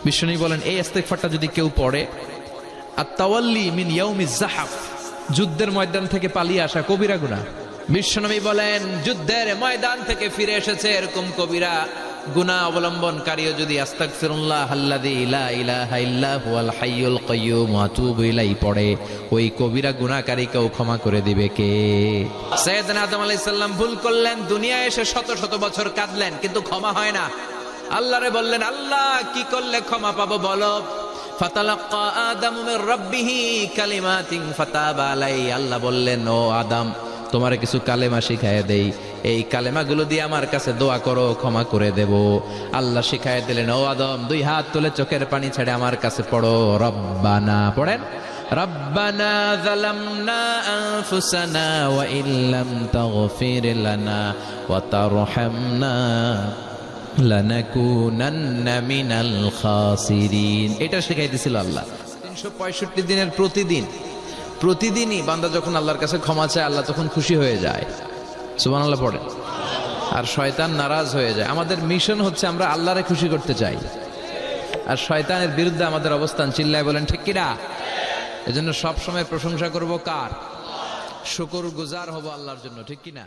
বিশ্বনবী বলেন এই ইস্তেগফারটা যদি কেউ পড়ে, আত-তাওয়াল্লি মিন ইয়াউমিজ যাহাফ, যুদ্ধের ময়দান থেকে পালিয়ে আসা কবিরা গুনাহ। বিশ্বনবী বলেন যুদ্ধের ময়দান থেকে ফিরে এসেছে এরকম কবিরা গুনাহ অবলম্বনকারীও যদি আস্তাগফিরুল্লাহ আল্লাযী লা ইলাহা ইল্লা হুয়াল হাইয়ুল কাইয়্যুম ওয়া আতুবু ইলাইহি পড়ে, ওই কবিরা গুনাহকারীকেও ক্ষমা করে দিবে কে? সাইয়েদনা আদম আলাইহিস সালাম ভুল করলেন, দুনিয়ায় এসে শত শত বছর কাঁদলেন, কিন্তু ক্ষমা হয় না। আল্লাহরে বললেন, আল্লাহ কি করলে ক্ষমা পাবো বলো? ফাতালাক্কা আদামু মির রাব্বিহি কালিমাতিন ফাতাবা আলাইহি। আল্লাহ বললেন, ও আদম, তোমারে কিছু কালেমা শিখায় দেই, এই কালেমাগুলো দিয়ে আমার কাছে দোয়া করো, ক্ষমা করে দেব। আল্লাহ শিখায় দিলেন, ও আদম, দুই হাত তুলে চোখের পানি ছেড়ে আমার কাছে পড়ো, রব্বানা পড়েন, রব্বানা যালামনা আনফুসানা ওয়া ইল্লাম তাগফির লানা ওয়া তারহামনা লানাকুনান্না মিনাল খাসিরিন। এটা শিখাই দিয়েছিল আল্লাহ। 365 দিনের প্রতিদিনই বান্দা যখন আল্লাহর কাছে ক্ষমা চায়, আল্লাহ তখন খুশি হয়ে যায়। সুবহানাল্লাহ পড়ে। আর শয়তান নারাজ হয়ে যায়। আমাদের মিশন হচ্ছে আমরা আল্লাহরে খুশি করতে চাই, আর শয়তানের বিরুদ্ধে আমাদের অবস্থান। চিল্লায় বলেন ঠিক কিনা? এজন্য সব সময় প্রশংসা করব কার? শুকরগুজার হব আল্লাহর জন্য, ঠিক কিনা?